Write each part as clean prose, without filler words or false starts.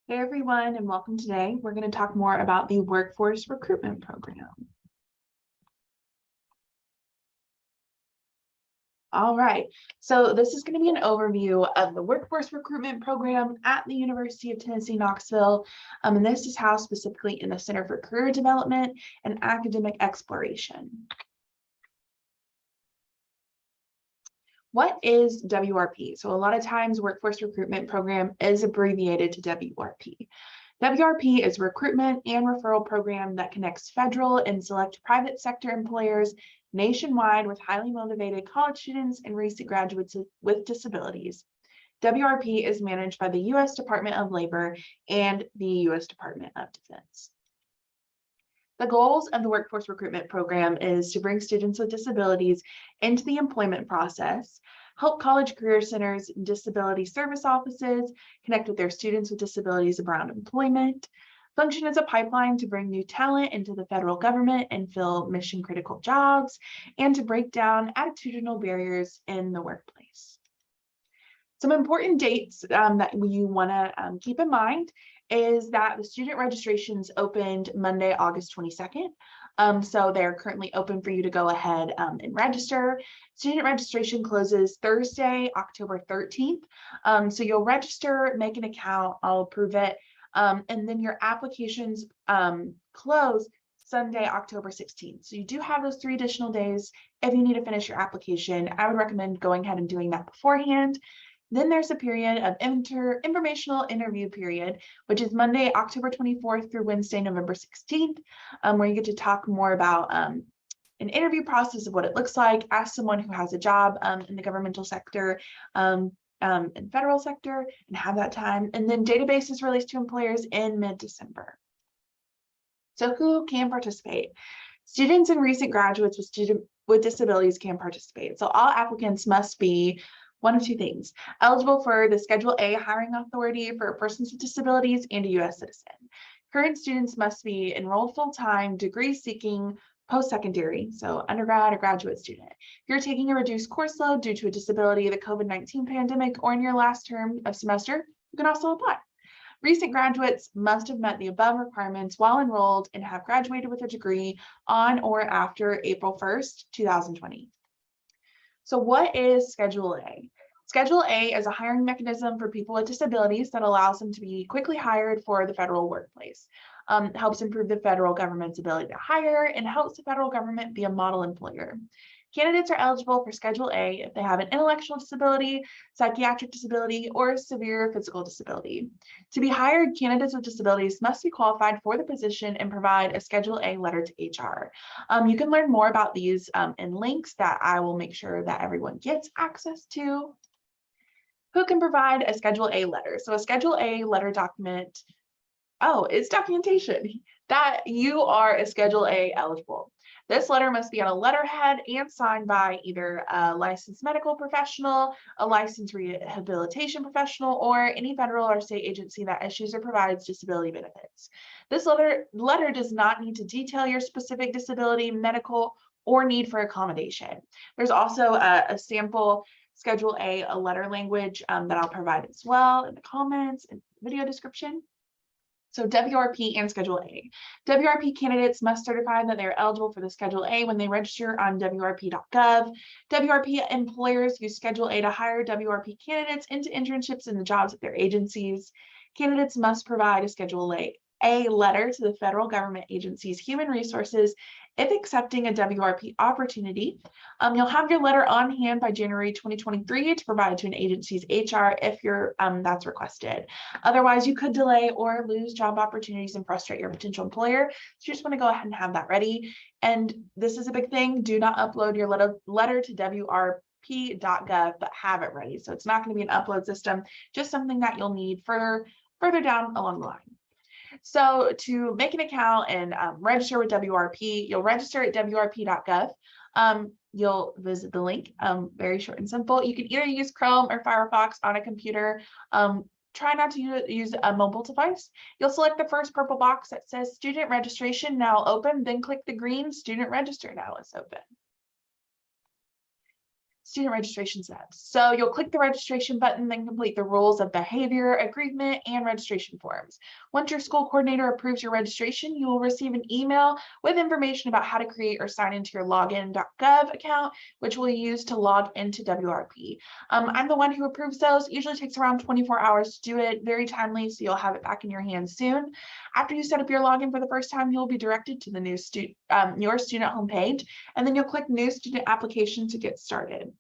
Hey everyone, and welcome today. We're going to talk more about the Workforce Recruitment Program. All right, so this is going to be an overview of the Workforce Recruitment Program at the University of Tennessee, Knoxville. And this is housed specifically in the Center for Career Development and Academic Exploration. What is WRP? So a lot of times Workforce Recruitment Program is abbreviated to WRP. WRP is a recruitment and referral program that connects federal and select private sector employers nationwide with highly motivated college students and recent graduates with disabilities. WRP is managed by the U.S. Department of Labor and the U.S. Department of Defense. The goals of the Workforce Recruitment Program is to bring students with disabilities into the employment process, help college career centers and disability service offices connect with their students with disabilities around employment, function as a pipeline to bring new talent into the federal government and fill mission-critical jobs, and to break down attitudinal barriers in the workplace. Some important dates that you want to keep in mind is that the student registrations opened Monday, August 22nd. So they're currently open for you to go ahead and register. Student registration closes Thursday, October 13th. So you'll register, make an account, I'll approve it. And then your applications close Sunday, October 16th. So you do have those 3 additional days. If you need to finish your application, I would recommend going ahead and doing that beforehand. Then there's a period of informational interview period, which is Monday, October 24th through Wednesday, November 16th, where you get to talk more about an interview process of what it looks like as someone who has a job in the governmental sector and federal sector and have that time. And then database is released to employers in mid-December. So who can participate? Students and recent graduates with disabilities can participate. So all applicants must be one of 2 things: eligible for the Schedule A hiring authority for persons with disabilities and a U.S. citizen. Current students must be enrolled full-time, degree-seeking, post-secondary, so undergrad or graduate student. If you're taking a reduced course load due to a disability, the COVID-19 pandemic, or in your last term of semester, you can also apply. Recent graduates must have met the above requirements while enrolled and have graduated with a degree on or after April 1st, 2020. So what is Schedule A? Schedule A is a hiring mechanism for people with disabilities that allows them to be quickly hired for the federal workplace. It helps improve the federal government's ability to hire and helps the federal government be a model employer. Candidates are eligible for Schedule A if they have an intellectual disability, psychiatric disability, or severe physical disability. To be hired, candidates with disabilities must be qualified for the position and provide a Schedule A letter to HR. You can learn more about these in links that I will make sure that everyone gets access to. Who can provide a Schedule A letter? So a Schedule A letter document, it's documentation that you are a Schedule A eligible. This letter must be on a letterhead and signed by either a licensed medical professional, a licensed rehabilitation professional, or any federal or state agency that issues or provides disability benefits. This letter does not need to detail your specific disability, medical, or need for accommodation. There's also a sample Schedule A letter language that I'll provide as well in the comments and video description. So WRP and Schedule A. WRP candidates must certify that they are eligible for the Schedule A when they register on WRP.gov. WRP employers use Schedule A to hire WRP candidates into internships in the jobs at their agencies. Candidates must provide a Schedule A letter to the federal government agency's human resources if accepting a WRP opportunity. You'll have your letter on hand by January 2023 to provide to an agency's HR if that's requested. Otherwise, you could delay or lose job opportunities and frustrate your potential employer. So you just want to go ahead and have that ready. And this is a big thing. Do not upload your letter to WRP.gov, but have it ready. So it's not going to be an upload system, just something that you'll need further down along the line. So to make an account and register with WRP, you'll register at WRP.gov. You'll visit the link, very short and simple. You can either use Chrome or Firefox on a computer. Try not to use a mobile device. You'll select the first purple box that says student registration now open, then click the green student register now is open. student registration steps. So you'll click the registration button, then complete the rules of behavior, agreement, and registration forms. Once your school coordinator approves your registration, you will receive an email with information about how to create or sign into your login.gov account, which we'll use to log into WRP. I'm the one who approves those. It usually takes around 24 hours to do it, very timely, so you'll have it back in your hands soon. After you set up your login for the first time, you'll be directed to the new your student homepage, and then you'll click New Student Application to get started.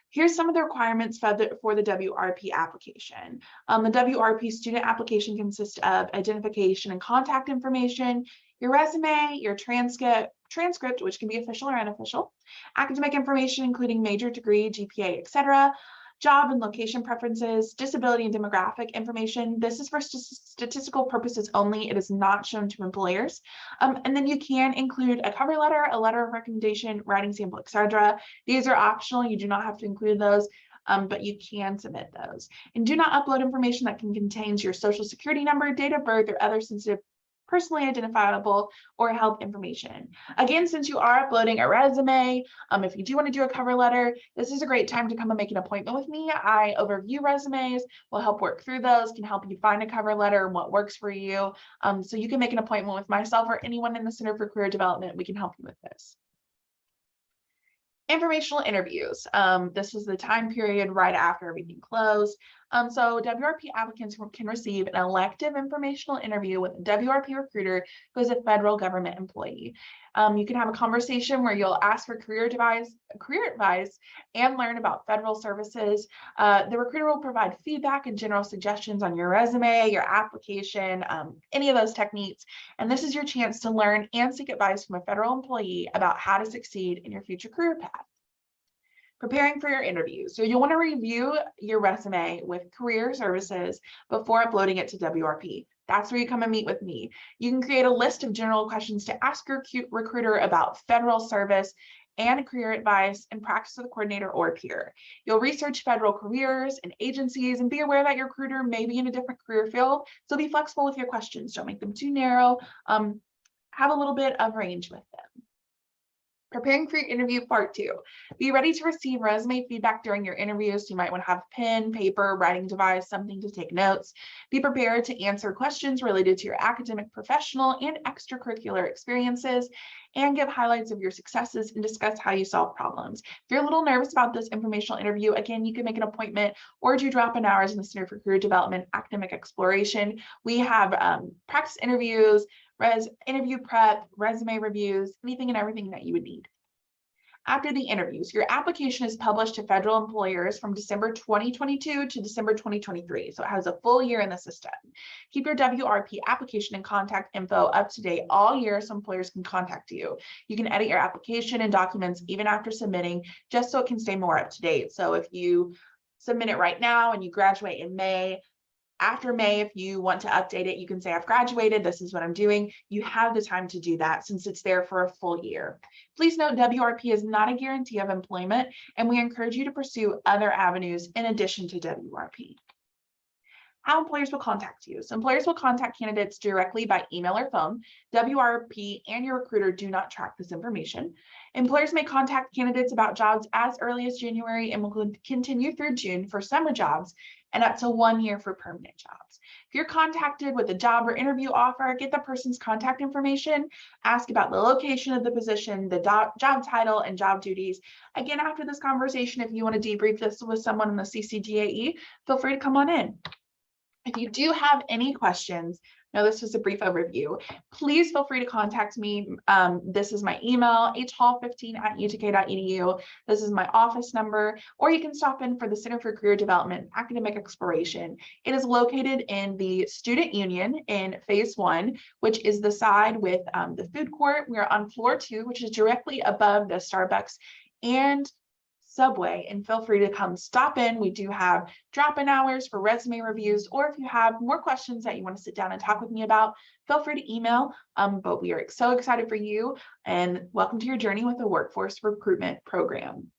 Here's some of the requirements for the WRP application. The WRP student application consists of identification and contact information, your resume, your transcript, which can be official or unofficial, academic information, including major, degree, GPA, etc., job and location preferences, disability and demographic information. This is for statistical purposes only. It is not shown to employers. And then you can include a cover letter, a letter of recommendation, writing sample, etc. These are optional. You do not have to include those, but you can submit those. And do not upload information that contains your social security number, date of birth, or other sensitive, personally identifiable or help information. Again, since you are uploading a resume, if you do want to do a cover letter, this is a great time to come and make an appointment with me. I overview resumes, will help work through those, can help you find a cover letter and what works for you. So you can make an appointment with myself or anyone in the Center for Career Development. We can help you with this. Informational interviews. This is the time period right after everything closed. So WRP applicants can receive an elective informational interview with a WRP recruiter who is a federal government employee. You can have a conversation where you'll ask for career advice and learn about federal services. The recruiter will provide feedback and general suggestions on your resume, your application, any of those techniques. And this is your chance to learn and seek advice from a federal employee about how to succeed in your future career path. Preparing for your interview. So you'll want to review your resume with career services before uploading it to WRP. That's where you come and meet with me. You can create a list of general questions to ask your recruiter about federal service and career advice and practice with a coordinator or peer. You'll research federal careers and agencies and be aware that your recruiter may be in a different career field. So be flexible with your questions. Don't make them too narrow. Have a little bit of range with them. Preparing for your interview part 2. Be ready to receive resume feedback during your interviews. You might want to have pen, paper, writing device, something to take notes. Be prepared to answer questions related to your academic, professional, and extracurricular experiences, and give highlights of your successes and discuss how you solve problems. If you're a little nervous about this informational interview, again, you can make an appointment or do drop-in hours in the Center for Career Development Academic Exploration. We have practice interviews, interview prep, resume reviews, anything and everything that you would need. After the interviews, your application is published to federal employers from December 2022 to December 2023. So it has a full year in the system. Keep your WRP application and contact info up to date all year so employers can contact you. You can edit your application and documents even after submitting, just so it can stay more up to date. So if you submit it right now and you graduate in May, after May, if you want to update it, you can say, I've graduated, this is what I'm doing. You have the time to do that since it's there for a full year. Please note, WRP is not a guarantee of employment, and we encourage you to pursue other avenues in addition to WRP. How employers will contact you. So employers will contact candidates directly by email or phone. WRP and your recruiter do not track this information. Employers may contact candidates about jobs as early as January and will continue through June for summer jobs and up to 1 year for permanent jobs. If you're contacted with a job or interview offer, get the person's contact information, ask about the location of the position, the job title, and job duties. Again, after this conversation, if you want to debrief this with someone in the CCGAE, feel free to come on in. If you do have any questions, now this was a brief overview, please feel free to contact me. This is my email, hhall15@utk.edu. This is my office number, or you can stop in for the Center for Career Development Academic Exploration. It is located in the Student Union in Phase 1, which is the side with the food court. We're on floor 2, which is directly above the Starbucks and Subway, and feel free to come stop in. We do have drop-in hours for resume reviews, or if you have more questions that you want to sit down and talk with me about, feel free to email. But we are so excited for you, and welcome to your journey with the Workforce Recruitment Program.